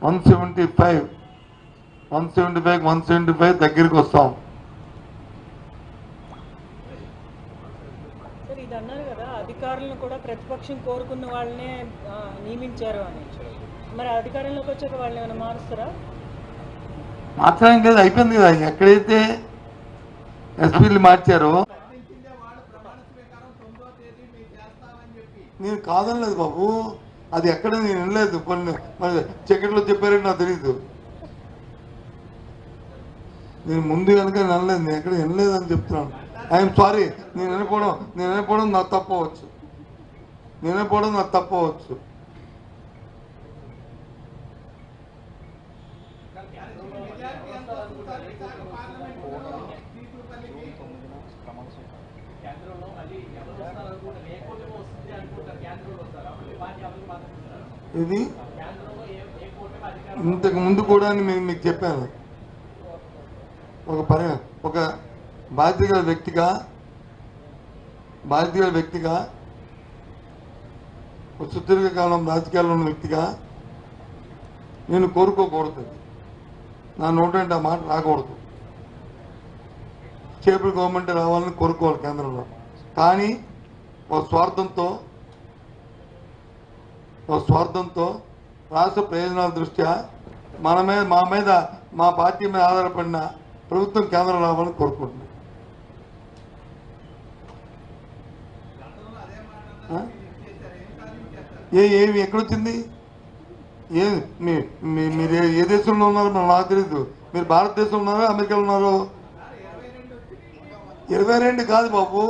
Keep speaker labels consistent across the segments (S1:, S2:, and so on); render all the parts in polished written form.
S1: 175 దగ్గరికి వస్తాం.
S2: సార్ ఇది అన్నారు కదా, అధికారులను కూడా ప్రతిపక్షం కోరుకున్న వాళ్ళనే నియమించారు అని. మరి అధికారంలోకి వచ్చాక వాళ్ళని ఏమైనా మారుస్తారా?
S1: మార్చడం కదా, అయిపోయింది కదా. ఎక్కడైతే ఎస్పీలు మార్చారో నేను కాదనలేదు బాబు, అది ఎక్కడ నేను వినలేదు. కొన్ని మరి చీకట్లో చెప్పారని నాకు తెలియదు. నేను ముందు కనుక వినలేదు, నేను ఎక్కడ వినలేదు అని చెప్తున్నాను. I'm sorry. నేను వినకపోవడం నాకు తప్పవచ్చు. ఇది ఇంతకు ముందు కూడా మీకు చెప్పాను. ఒక బాధ్యత గల వ్యక్తిగా ఒక సుదీర్ఘకాలం రాజకీయాల్లో ఉన్న వ్యక్తిగా నేను కోరుకోకూడదు. నా నోటంటే ఆ మాట రాకూడదు. స్టేబుల్ గవర్నమెంట్ రావాలని కోరుకోవాలి కేంద్రంలో. కానీ ఒక స్వార్థంతో రాష్ట్ర ప్రయోజనాల దృష్ట్యా మా పార్టీ మీద ఆధారపడిన ప్రభుత్వం కేంద్రం రావాలని కోరుకుంటున్నాం. ఏమి ఎక్కడొచ్చింది? మీరు ఏ దేశంలో ఉన్నారో నాకు తెలీదు. మీరు భారతదేశంలో ఉన్నారో అమెరికాలో ఉన్నారో? 22 కాదు బాబు.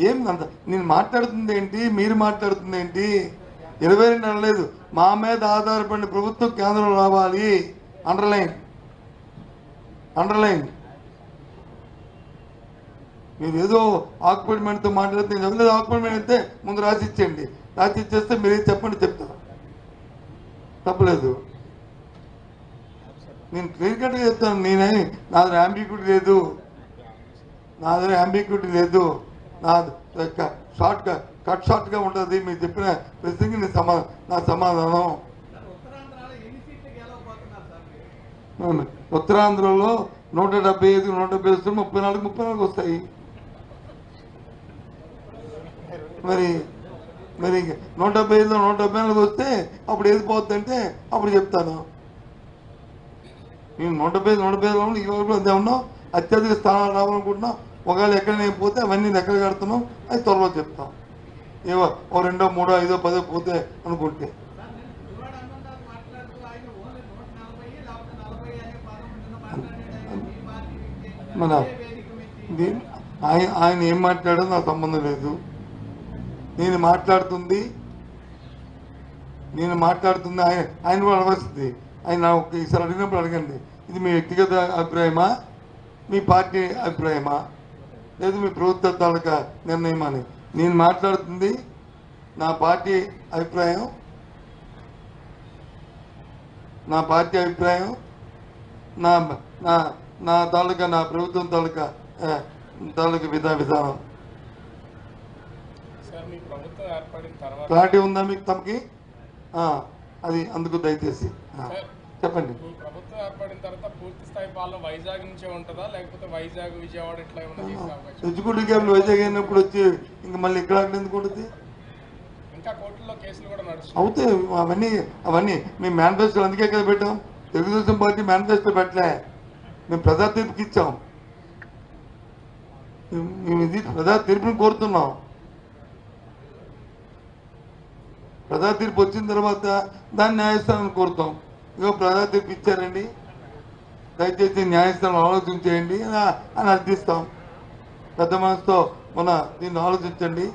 S1: ఏం అంత నేను మాట్లాడుతుంది ఏంటి, మీరు మాట్లాడుతుంది ఏంటి? 22 అనలేదు. మా మీద ఆధారపడిన ప్రభుత్వం కేంద్రం రావాలి. అండర్లైన్. మీరు ఏదో ఆక్యుపెంట్మెంట్తో మాట్లాడితే నేను ఎవరు ఆక్యుపెంట్మెంట్ అయితే ముందు రాసి ఇచ్చేయండి. రాసి ఇచ్చేస్తే మీరేం చెప్పండి, చెప్తారు. తప్పలేదు. నేను క్లియర్ కట్గా చెప్తాను. నాది అంబిగ్యూటీ లేదు. నాది షార్ట్గా ఉంటుంది. మీరు చెప్పిన ప్రశ్నకి నా సమాధానం. ఉత్తరాంధ్రలో 175 వస్తే 34 వస్తాయి. మరి 175లో 174 వస్తే అప్పుడు ఏది పోతుందంటే అప్పుడు చెప్తాను. మేము 175లో అంతే ఉన్నాం. అత్యధిక స్థానాలు రావాలనుకుంటున్నాం. ఒకవేళ ఎక్కడ నేను పోతే అవన్నీ ఎక్కడ కడుతున్నాం అది త్వరలో చెప్తాం. ఏవో 2, 3, 5, 10 పోతే అనుకుంటే మన ఆయన ఏం మాట్లాడో నాకు సంబంధం లేదు. నేను మాట్లాడుతుంది ఆయన కూడా అడగాల్సింది. ఆయన ఈసారి అడిగినప్పుడు అడగండి, ఇది మీ వ్యక్తిగత అభిప్రాయమా, మీ పార్టీ అభిప్రాయమా, లేదు మీ ప్రభుత్వ తాలూకా నిర్ణయమా అని. నేను మాట్లాడుతుంది నా పార్టీ అభిప్రాయం, నా తాలూకా నా ప్రభుత్వం తాలూకా విధానం. క్లారిటీ ఉందా మీకు? తమకి అది అందుకు దయచేసి చెప్పండి.
S3: ప్రభుత్వం ఏర్పడిన తర్వాత పూర్తి స్థాయి పాలన వైజాగ్ నుంచే ఉంటుందా, లేకపోతే వైజాగ్ విజయవాడ ఇట్లా
S1: ఎగ్జిక్యూటివ్ క్యాబినెట్ వైజాగ్ అయినప్పుడు వచ్చి ఇంకా మళ్ళీ ఇక్కడ ఎందుకు ఉంటుంది?
S3: ఇంకా కోర్టులో కేసులు కూడా నడుస్తాయి.
S1: అవుతాయి. అవన్నీ మేము మేనిఫెస్టో అందుకే కదా పెట్టాం. తెలుగుదేశం పార్టీ మేనిఫెస్టో పెట్టలే, మేము ప్రజా తీర్పుకి ఇచ్చాం. మేము ఇది ప్రజా తీర్పుని కోరుతున్నాం. ప్రజా తీర్పు వచ్చిన తర్వాత దాన్ని న్యాయస్థానాన్ని కోరుతాం. ఇగో ప్రజా తీర్పు ఇచ్చారండి, దయచేసి న్యాయస్థానం ఆలోచించేయండి అని అర్థిస్తాం. పెద్ద మనసుతో దీన్ని ఆలోచించండి.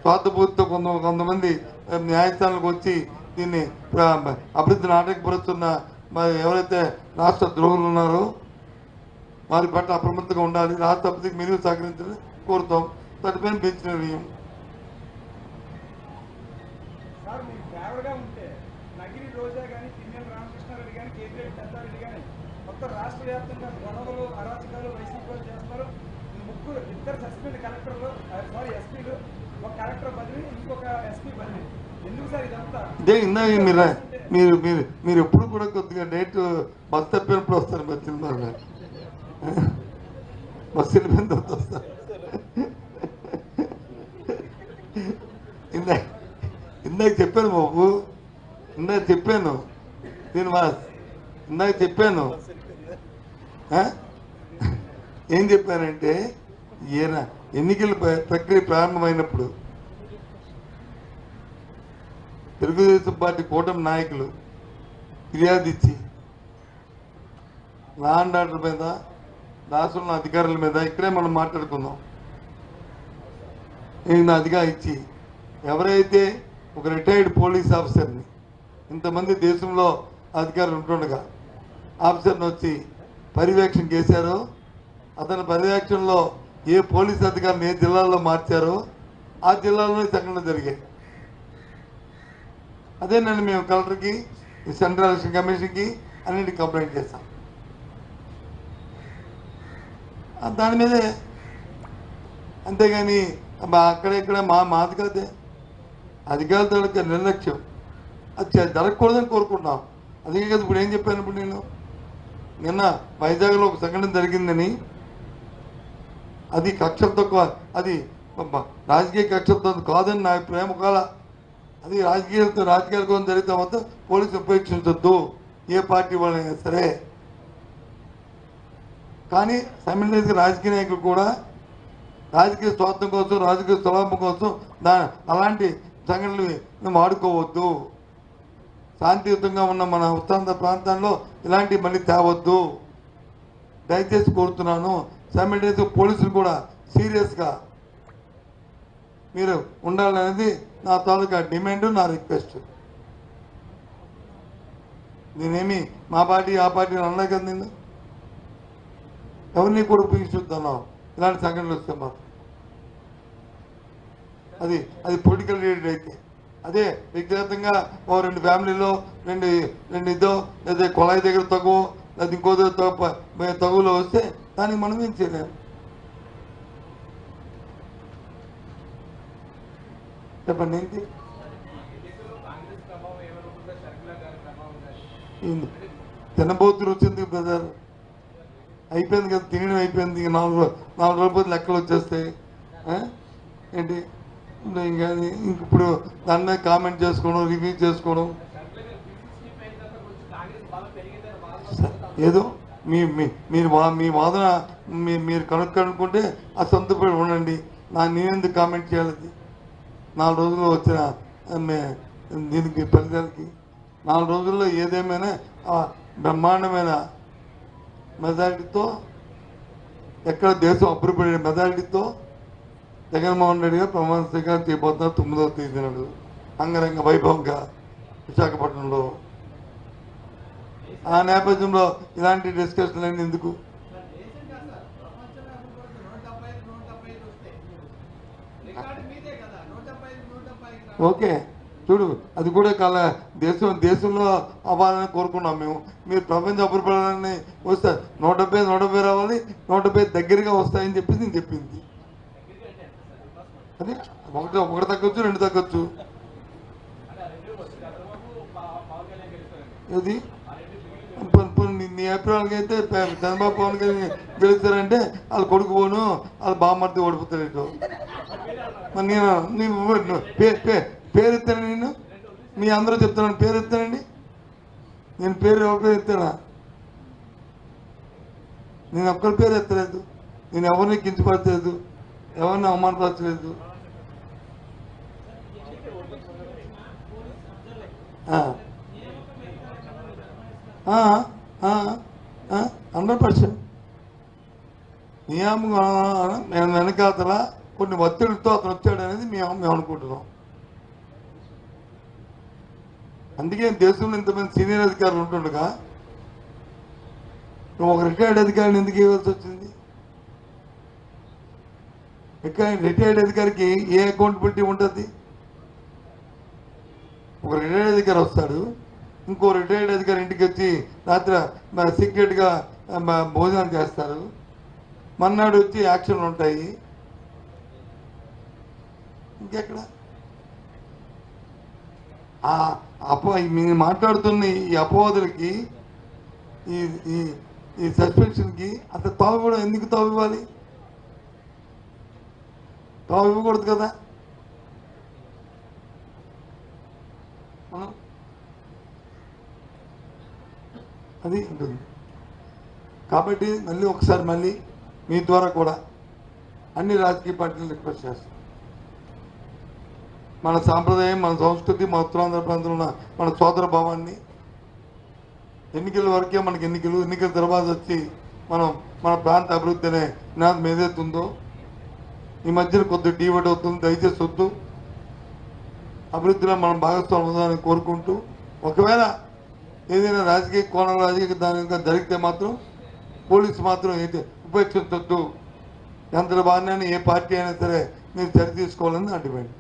S1: స్వార్థపూర్తితో కొంతమంది న్యాయస్థానాలకు వచ్చి దీన్ని అభివృద్ధిని ఆటంకపరుస్తున్న ఎవరైతే రాష్ట్ర ద్రోహులు ఉన్నారో వారి పట్ల అప్రమత్తంగా ఉండాలి. రాష్ట్ర అభివృద్ధికి మీరు సహకరించాలని కోరుతాం. దానిపైన బెంచ్ నిర్ణయం.
S4: రాష్ట్ర వ్యాప్తంగా గొడవలు అరాచకాలు వైసీపీలు చేస్తున్నారు. ఇద్దరు సస్పెండ్ కలెక్టర్లు ఎస్పీలు, ఒక కలెక్టర్ బదిలీ, ఇంకొక ఎస్పీ బదిలీ. ఎందుకు సార్ ఇదంతా?
S1: మీరు మీరు మీరు ఎప్పుడు కూడా కొద్దిగా డేట్ బస్ తప్పినప్పుడు వస్తారు మా సినిమా బస్సు వెళ్ళిపోయిన తర్వాత వస్తారు. ఇందాక చెప్పాను బాబు, ఇందాక చెప్పాను శ్రీనివాస్, ఇందాక చెప్పాను. ఏం చెప్పానంటే ఈయన ఎన్నికల ప్రక్రియ ప్రారంభమైనప్పుడు తెలుగుదేశం పార్టీ కూటమి నాయకులు ఫిర్యాదు ఇచ్చి లా అండ్ ఆర్డర్ మీద, రాష్ట్రంలో అధికారుల మీద ఇక్కడే మనం మాట్లాడుకుందాం. ఈయన అదిగా ఇచ్చి ఎవరైతే ఒక రిటైర్డ్ పోలీస్ ఆఫీసర్ని, ఇంతమంది దేశంలో అధికారులు ఉంటుండగా ఆఫీసర్ని వచ్చి పర్యవేక్షణ చేశారో, అతని పర్యవేక్షణలో ఏ పోలీస్ అధికారిని ఏ జిల్లాలో మార్చారో ఆ జిల్లాలోనే సంఘటనలు జరిగాయి. అదేనండి మేము కలెక్టర్కి, సెంట్రల్ ఎలక్షన్ కమిషన్కి అన్నింటికి కంప్లైంట్ చేస్తాం. దాని మీదే, అంతేగాని అక్కడెక్కడ మాది కాదే అధికారుల నిర్లక్ష్యం, అది జరగకూడదని కోరుకుంటున్నాం. అందుకే కదా ఇప్పుడు ఏం చెప్పాను, ఇప్పుడు నేను నిన్న వైజాగ్లో ఒక సంఘటన జరిగిందని, అది కక్షతో, అది రాజకీయ కక్షతో కాదని నా అభిప్రాయం. ఒకవేళ అది రాజకీయాల కోసం జరిగితే మొత్తం పోలీసు ఉపేక్షించొద్దు, ఏ పార్టీ వాళ్ళైనా సరే. కానీ సైమల్టేనియస్గా రాజకీయ నాయకులు కూడా రాజకీయ స్వార్థం కోసం, రాజకీయ స్వలాభం కోసం అలాంటి సంఘటనలు మేము వాడుకోవద్దు. శాంతియుతంగా ఉన్న మన ఉత్తరాంధ్ర ప్రాంతాల్లో ఇలాంటివి మళ్ళీ తేవద్దు, దయచేసి కోరుతున్నాను. సైమల్టేనియస్గా పోలీసులు కూడా సీరియస్గా మీరు ఉండాలనేది నా తాలూకా డిమాండ్, నా రిక్వెస్ట్. నేనేమి మా పార్టీ ఆ పార్టీని అన్నా కదా, నేను ఎవరిని కూడా ఉపయోగిస్తున్నాను ఇలాంటి సంఘటనలు వస్తే మాత్రం. అది పొలిటికల్ లీడర్ అయితే, అదే వ్యక్తిగతంగా ఓ రెండు ఫ్యామిలీలో రెండు ఇదో లేదా కొలాయి దగ్గర తగువ లేదా ఇంకో తగువలో వస్తే దానికి మనం ఏం చేయలేము. చెప్పండి ఏంటి తినబోతురు వచ్చింది బ్రదర్, అయిపోయింది కదా, తినడం అయిపోయింది. 4 రోజులు లెక్కలు వచ్చేస్తాయి. ఏంటి ఇంకా ఇప్పుడు దాని మీద కామెంట్ చేసుకోవడం, రివ్యూ చేసుకోవడం, ఏదో మీ వాదన మీరు కనుక్కుంటే ఆ సొంతపడి ఉండండి. నేనెందుకు కామెంట్ చేయాలి? 4 రోజుల్లో వచ్చిన దీనికి ఫలితాలకి 4 రోజుల్లో ఏదేమైనా బ్రహ్మాండమైన మెజారిటీతో, ఎక్కడ దేశం అభివృద్ధి మెజారిటీతో జగన్మోహన్ రెడ్డి గారు ప్రమాణ స్వీకారం చేయబోతున్నారు 9వ తేదీ నాడు అంగరంగ వైభవంగా విశాఖపట్నంలో. ఆ నేపథ్యంలో ఇలాంటి డిస్కషన్లు అన్నీ ఎందుకు? ఓకే చూడు, అది కూడా దేశంలో అవ్వాలని కోరుకున్నాం మేము. మీరు ప్రపంచ అభివృద్ధి వస్తే 170 రావాలి, 170 దగ్గరగా వస్తాయని చెప్పేసి నేను చెప్పింది. అది ఒకటి తగ్గొచ్చు, 2 తగ్గొచ్చు. ఇది నీ అభిప్రాయాలకి అయితే చంద్రబాబు పవన్ కళ్యాణ్ గెలుస్తారంటే వాళ్ళు కొడుకు పోను, వాళ్ళు బామ్మర్ది ఓడిపోతారు. మరి నేను పేరు ఎత్తాను, మీ అందరూ చెప్తున్నాను పేరు ఎత్తానండి. నేను పేరు ఎవరి పేరు ఎత్తానా? నేను ఒక్కరి పేరు ఎత్తలేదు, నేను ఎవరిని కించపరచలేదు, ఎవరిని అవమానపరచలేదు. ఆ 100% నియామకం వెనకాతల కొన్ని ఒత్తిడితో అతను వచ్చాడు అనేది మేము అనుకుంటున్నాం. అందుకే దేశంలో ఇంతమంది సీనియర్ అధికారులు ఉంటుండగా నువ్వు ఒక రిటైర్డ్ అధికారిని ఎందుకు ఇవ్వాల్సి వచ్చింది? రిటైర్డ్ అధికారికి ఏ అకౌంటబిలిటీ ఉంటుంది? ఒక రిటైర్డ్ అధికారి వస్తాడు, ఇంకో రిటైర్డ్ అధికారి ఇంటికి వచ్చి రాత్రి సీక్రెట్గా భోజనాలు చేస్తారు, మన్నాడు వచ్చి యాక్షన్లు ఉంటాయి. ఇంకెక్కడ మీరు మాట్లాడుతున్న ఈ అపవాదులకి ఈ ఈ ఈ సస్పెన్షన్కి అసలు తావు కూడా ఎందుకు తావు ఇవ్వాలి? తావు ఇవ్వకూడదు కదా. అది ఉంటుంది. కాబట్టి మళ్ళీ మీ ద్వారా కూడా అన్ని రాజకీయ పార్టీలను రిక్వెస్ట్ చేస్తాం. మన సాంప్రదాయం, మన సంస్కృతి, మన ఉత్తరాంధ్ర ప్రాంతంలో ఉన్న మన సోదర భావాన్ని ఎన్నికల వరకే మనకి ఎన్నికల తర్వాత వచ్చి మన ప్రాంత అభివృద్ధి అనే నినాదం ఏదైతే ఉందో ఈ మధ్యన కొద్దిగా డీవర్ట్ అవుతుంది. దయచేసి వద్దు. అభివృద్ధిలో మనం భాగస్వామ్యం ఉందని కోరుకుంటూ, ఒకవేళ ఏదైనా రాజకీయ కోణం దాని జరిగితే మాత్రం పోలీసు మాత్రం అయితే ఉపేక్షించొద్దు. ఎంత బాగానే ఏ పార్టీ అయినా సరే మీరు చర్య తీసుకోవాలని నా డిమాండ్.